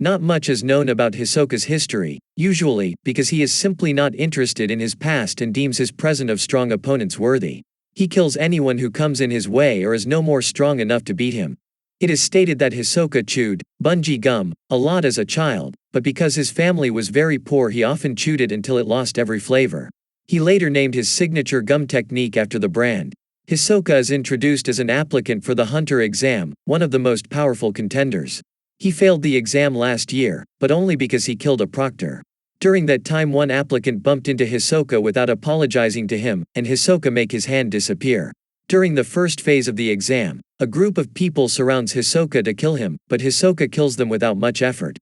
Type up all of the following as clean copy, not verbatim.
Not much is known about Hisoka's history, usually because he is simply not interested in his past and deems his present of strong opponents worthy. He kills anyone who comes in his way or is no more strong enough to beat him. It is stated that Hisoka chewed bungee gum a lot as a child, but because his family was very poor he often chewed it until it lost every flavor. He later named his signature gum technique after the brand. Hisoka is introduced as an applicant for the Hunter exam, one of the most powerful contenders. He failed the exam last year, but only because he killed a proctor. During that time one applicant bumped into Hisoka without apologizing to him, and Hisoka make his hand disappear. During the first phase of the exam, a group of people surrounds Hisoka to kill him, but Hisoka kills them without much effort.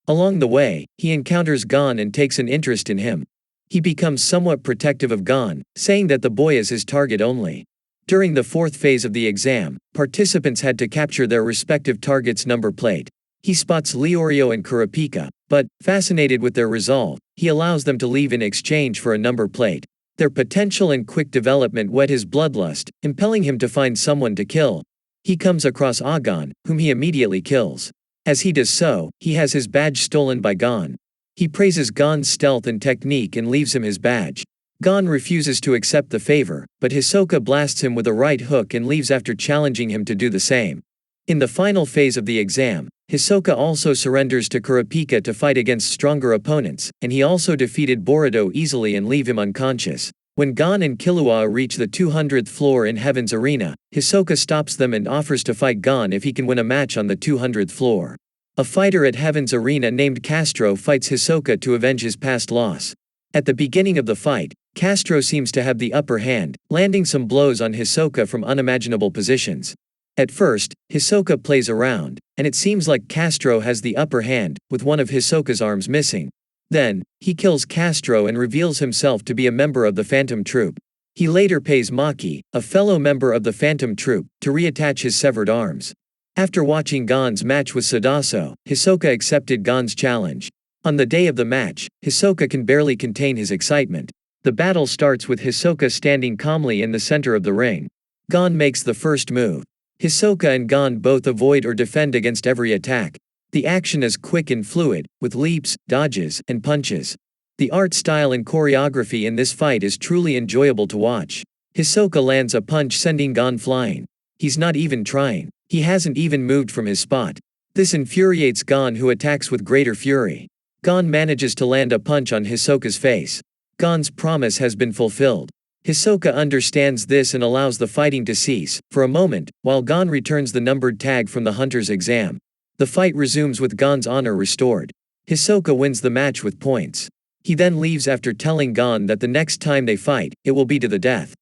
Along the way, he encounters Gon and takes an interest in him. He becomes somewhat protective of Gon, saying that the boy is his target only. During the fourth phase of the exam, participants had to capture their respective target's number plate. He spots Leorio and Kurapika, but, fascinated with their resolve, he allows them to leave in exchange for a number plate. Their potential and quick development whet his bloodlust, impelling him to find someone to kill. He comes across Gon, whom he immediately kills. As he does so, he has his badge stolen by Gon. He praises Gon's stealth and technique and leaves him his badge. Gon refuses to accept the favor, but Hisoka blasts him with a right hook and leaves after challenging him to do the same. In the final phase of the exam, Hisoka also surrenders to Kurapika to fight against stronger opponents, and he also defeated Boruto easily and leave him unconscious. When Gon and Killua reach the 200th floor in Heaven's Arena, Hisoka stops them and offers to fight Gon if he can win a match on the 200th floor. A fighter at Heaven's Arena named Castro fights Hisoka to avenge his past loss. At the beginning of the fight, Castro seems to have the upper hand, landing some blows on Hisoka from unimaginable positions. At first, Hisoka plays around, and it seems like Castro has the upper hand, with one of Hisoka's arms missing. Then, he kills Castro and reveals himself to be a member of the Phantom Troupe. He later pays Maki, a fellow member of the Phantom Troupe, to reattach his severed arms. After watching Gon's match with Sadaso, Hisoka accepted Gon's challenge. On the day of the match, Hisoka can barely contain his excitement. The battle starts with Hisoka standing calmly in the center of the ring. Gon makes the first move. Hisoka and Gon both avoid or defend against every attack. The action is quick and fluid, with leaps, dodges, and punches. The art style and choreography in this fight is truly enjoyable to watch. Hisoka lands a punch sending Gon flying. He's not even trying. He hasn't even moved from his spot. This infuriates Gon, who attacks with greater fury. Gon manages to land a punch on Hisoka's face. Gon's promise has been fulfilled. Hisoka understands this and allows the fighting to cease, for a moment, while Gon returns the numbered tag from the Hunter's exam. The fight resumes with Gon's honor restored. Hisoka wins the match with points. He then leaves after telling Gon that the next time they fight, it will be to the death.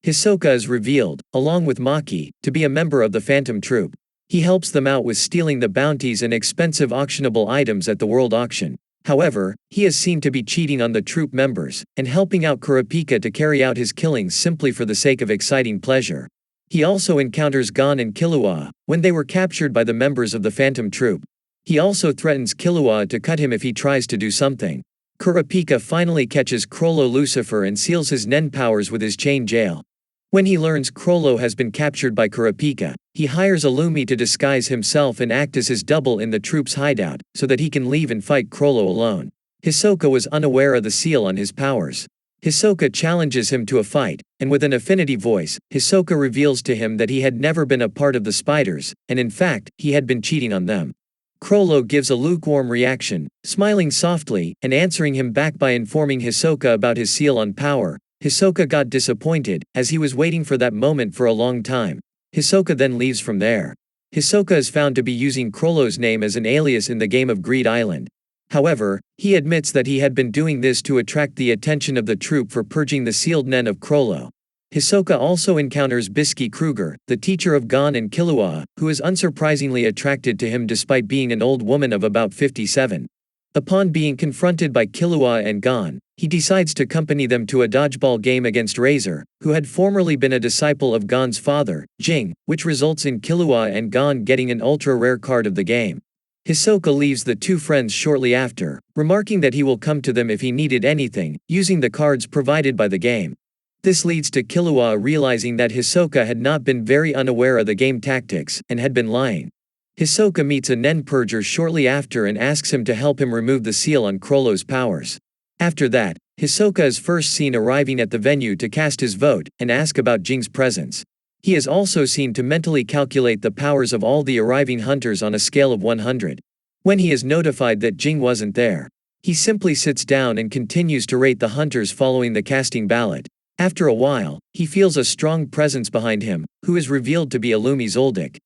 Hisoka is revealed, along with Maki, to be a member of the Phantom Troupe. He helps them out with stealing the bounties and expensive auctionable items at the world auction. However, he is seen to be cheating on the troupe members, and helping out Kurapika to carry out his killings simply for the sake of exciting pleasure. He also encounters Gon and Killua, when they were captured by the members of the Phantom Troupe. He also threatens Killua to cut him if he tries to do something. Kurapika finally catches Crollo Lucifer and seals his Nen powers with his chain jail. When he learns Crollo has been captured by Kurapika, he hires Illumi to disguise himself and act as his double in the troupe's hideout, so that he can leave and fight Crollo alone. Hisoka was unaware of the seal on his powers. Hisoka challenges him to a fight, and with an affinity voice, Hisoka reveals to him that he had never been a part of the spiders, and in fact, he had been cheating on them. Crollo gives a lukewarm reaction, smiling softly, and answering him back by informing Hisoka about his seal on power. Hisoka got disappointed, as he was waiting for that moment for a long time. Hisoka then leaves from there. Hisoka is found to be using Crollo's name as an alias in the game of Greed Island. However, he admits that he had been doing this to attract the attention of the troupe for purging the sealed Nen of Crollo. Hisoka also encounters Bisky Kruger, the teacher of Gon and Killua, who is unsurprisingly attracted to him despite being an old woman of about 57. Upon being confronted by Killua and Gon, he decides to accompany them to a dodgeball game against Razor, who had formerly been a disciple of Gon's father, Jing, which results in Killua and Gon getting an ultra-rare card of the game. Hisoka leaves the two friends shortly after, remarking that he will come to them if he needed anything, using the cards provided by the game. This leads to Killua realizing that Hisoka had not been very unaware of the game tactics, and had been lying. Hisoka meets a Nen purger shortly after and asks him to help him remove the seal on Chrollo's powers. After that, Hisoka is first seen arriving at the venue to cast his vote and ask about Jing's presence. He is also seen to mentally calculate the powers of all the arriving hunters on a scale of 100. When he is notified that Jing wasn't there, he simply sits down and continues to rate the hunters following the casting ballot. After a while, he feels a strong presence behind him, who is revealed to be Illumi Zoldyck.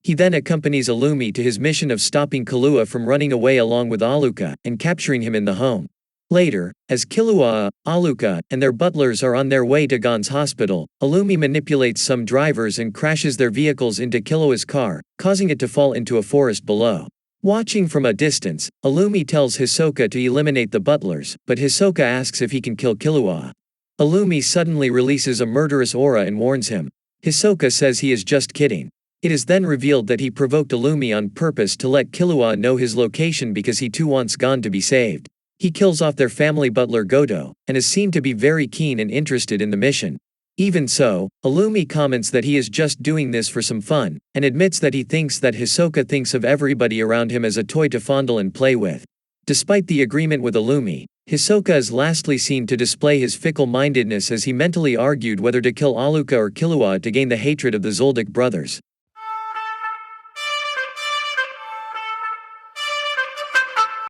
He then accompanies Illumi to his mission of stopping Killua from running away along with Alluka and capturing him in the home. Later, as Killua, Alluka, and their butlers are on their way to Gon's hospital, Illumi manipulates some drivers and crashes their vehicles into Killua's car, causing it to fall into a forest below. Watching from a distance, Illumi tells Hisoka to eliminate the butlers, but Hisoka asks if he can kill Killua. Illumi suddenly releases a murderous aura and warns him. Hisoka says he is just kidding. It is then revealed that he provoked Illumi on purpose to let Killua know his location because he too wants Gon to be saved. He kills off their family butler Godo, and is seen to be very keen and interested in the mission. Even so, Illumi comments that he is just doing this for some fun, and admits that he thinks that Hisoka thinks of everybody around him as a toy to fondle and play with. Despite the agreement with Illumi, Hisoka is lastly seen to display his fickle-mindedness as he mentally argued whether to kill Alluka or Killua to gain the hatred of the Zoldyck brothers.